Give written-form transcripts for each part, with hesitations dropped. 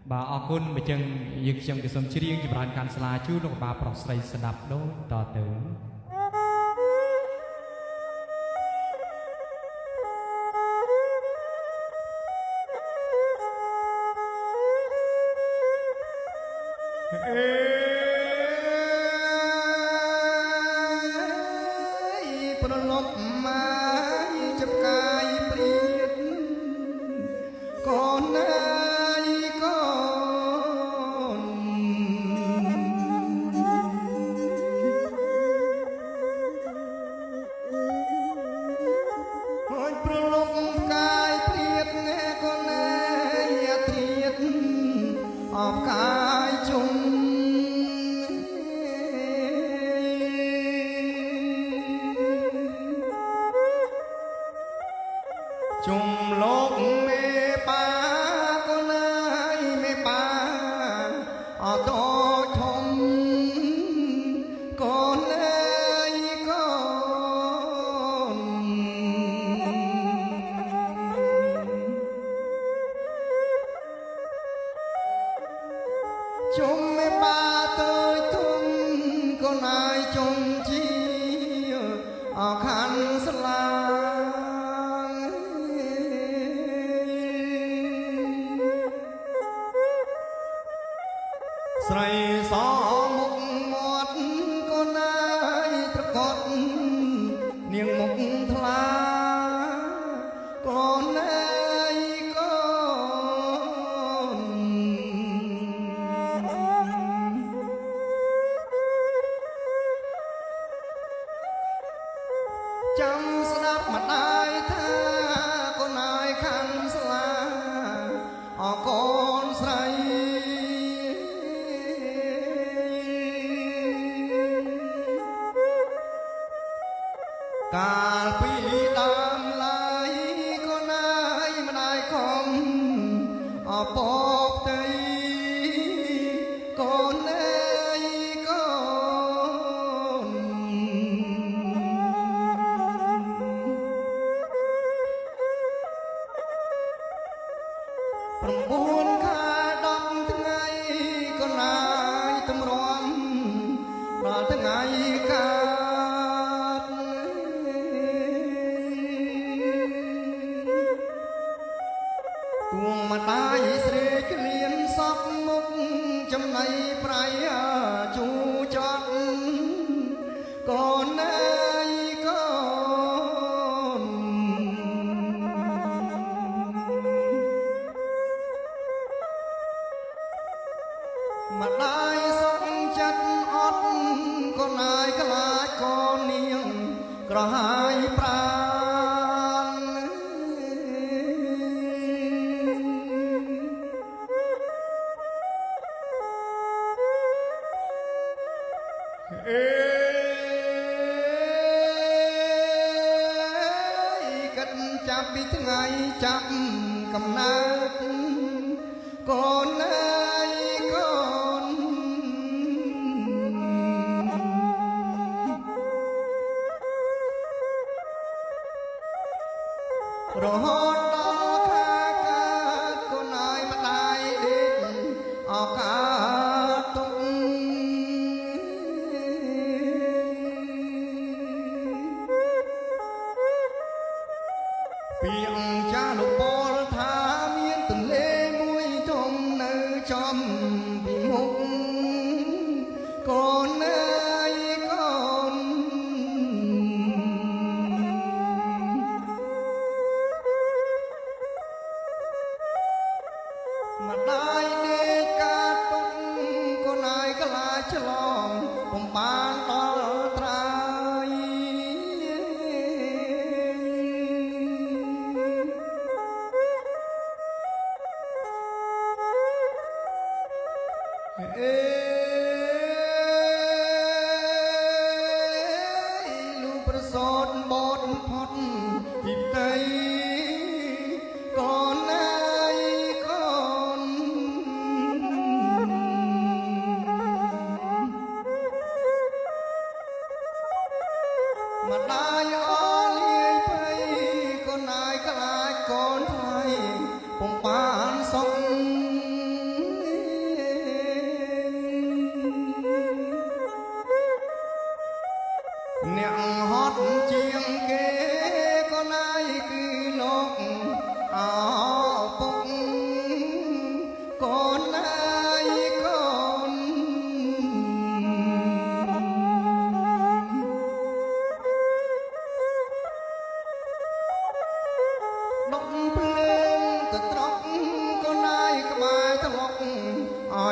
bà ở côn mà chừng dừng chừng cái sông chi riêng chỉ bàn can sla chú nó bà bọc sấy sập đôi tỏ tử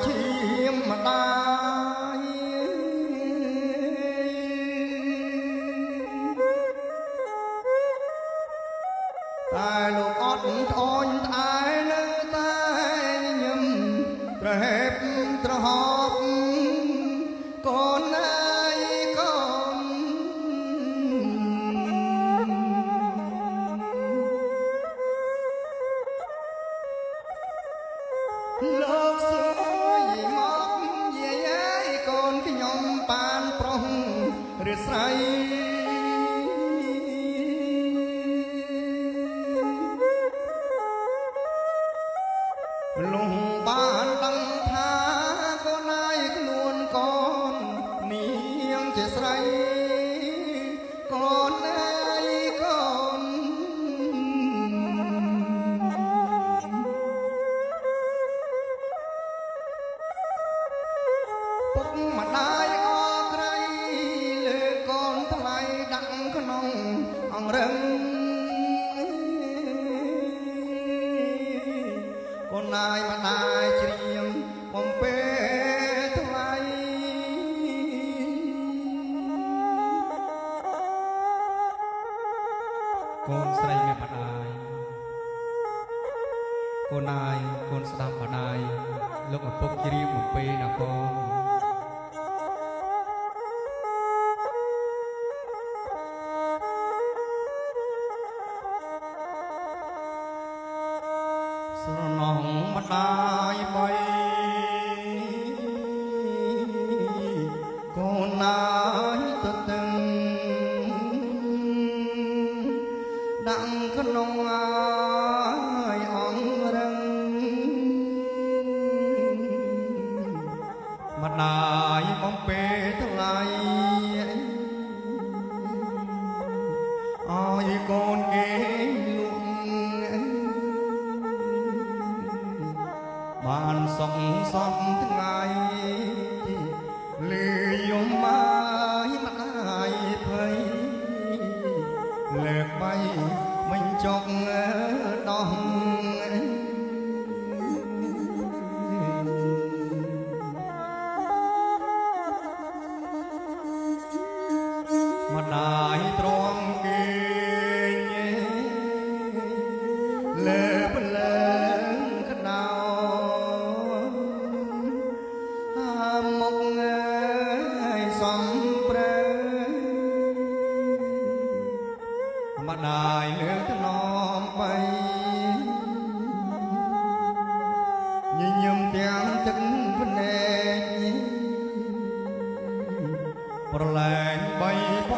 ឈាមម្ដាយតែលោកអត់ត្អូញត្អែនៅតែញឹមប្រហែបត្រហប់កូនណាយកូនលោកសួយមកយាយកូនខ្ញុំបានប្រុសឬស្រីលុះបានដឹងថាកូនឯងខ្លួនកូននាងជាស្រីកូនឯងកូនពុកម្ដាយអក្រៃលើកូនថ្លៃដាក់ក្នុងអង្រឹងកូនណាយម្ដាយច្រៀងបំពេថ្លៃកូនស្រីមានម្ដាយកូនណាយកូនស្ដាប់ម្ដាយលោកឪពុកច្រៀងបំពេណាកូនស្រណងម្ដាយបីកូនណាយទៅទឹងដាក់ក្នុងអាយអង្រឹងម្ដាយបំពេថ្លៃឲ្យកូនគេលក់បានសុខសពថ្ងៃលឺយំមកម្ដាយភ័យលើកបីមិនចុកដោះម្ដាយទ្រាំគេលើបលើក្តៅមុខសំប្រែម្ដាយលើកណំបីញញឹមទាំងទឹកភ្នែកប្រឡែងបីប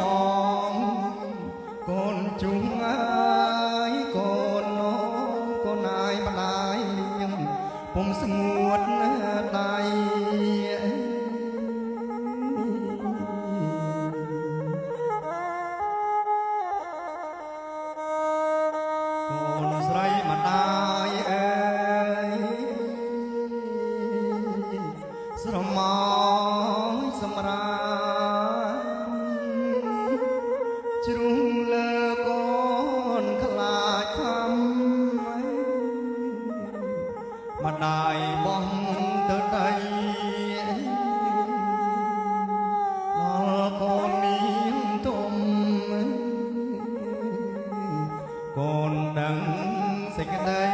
ងកូនជុំអើយកូននងកូនណាយម្ដាយលៀងពុំស្ងួតដៃកូនស្រីម្ដាយអើយស្រមោចសម្រាជ្រុំលើកូនខ្លាចខំម្ដាយបោះទៅដីដល់កូននាងទុំកូនដឹងសេចក្ដី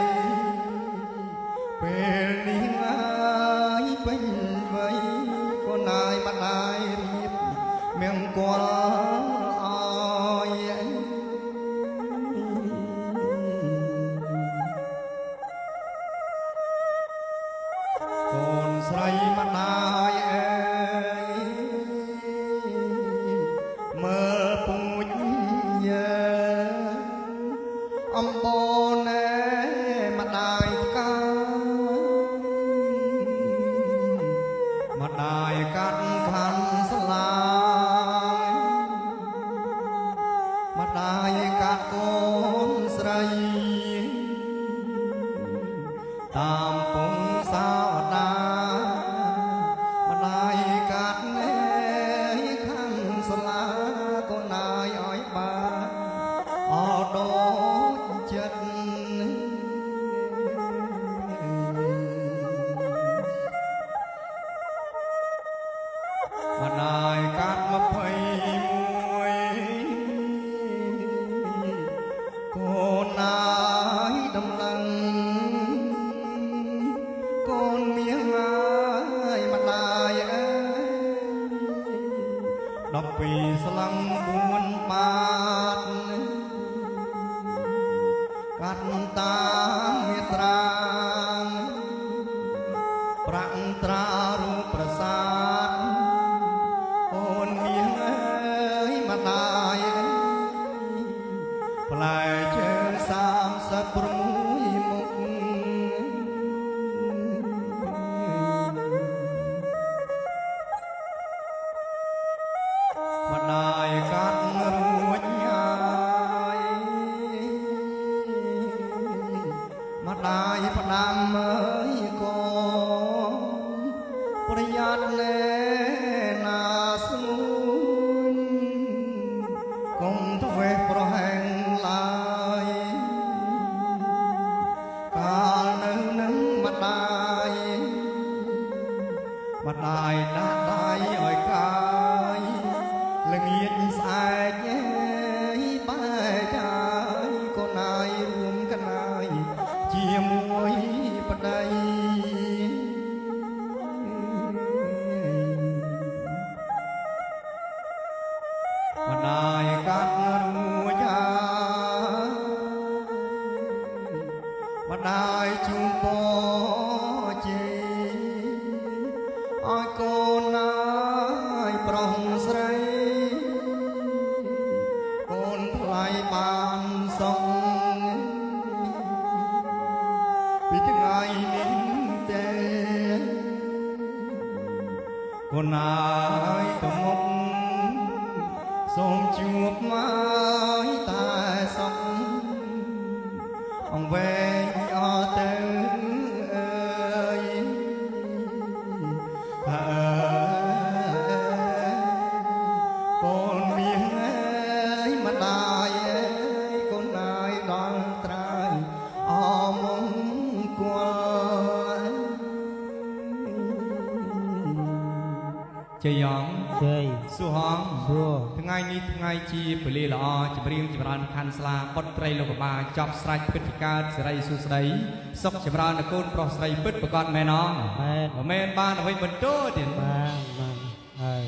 ពេលនេះហើយពេញវ័យកូនណាយម្ដាយរៀបមង្គលឲ្យកូនស្រីម្ដាយអើយមើលពូជយើងអំបូរណែម្ដាយកាម្ដាយកាត់ខាន់ស្លាម្ដាយកាត់កូនស្រីតាមពងសាវតាម្ដាយកាត់ណែខាន់ស្លាកូនណាយឲ្យបានអត់ដូចចិត្ត ពីស្លឹង4បាតកាត់តាមមេត្រាប្រាក់ត្រារូបប្រាសាទអូនមាងអើយម្ដាយផ្លែជើង36មុខម្ដាយកាត់រួចហើយម្ដាយផ្ដាំអើយកូនប្រយ័ត្នណែណាស្ងួនកុំធ្វេសប្រហែងឡើយកាលនៅនឹងម្ដាយដាក់ដៃឲ្យកាយល្ងាចស្អែកបែចាយកូនអាយរួមកណាយជាមួយប្តីម្ដាយកាត់រួចហើយម្ដាយជូនពរជ័យឲ្យកូនណាយប្រុសស្រីកូនថ្លៃបានសុខពីថ្ងៃនេះទេកូនណាយទៅមុខសូមជួបមកតែសុខអង្វែងអត់ទៅអើយកូនមានអើយម្ដាយអើយកូនណាយដល់ត្រើយអមង្គលជ័យយ៉ងជ័យ សុហង សួរ ថ្ងៃនេះថ្ងៃជាពលីល្អចម្រៀងចម្រើនខាន់ស្លាបុត្រត្រីលោកបាចប់ស្រេចពិតជាកើតសេរីសុស្ដីសុខចម្រើនកូនប្រុសស្រីពិតប្រកបមែនអង មែន មិនមែនបានអ្វីបន្ទោទៀត បានហើយ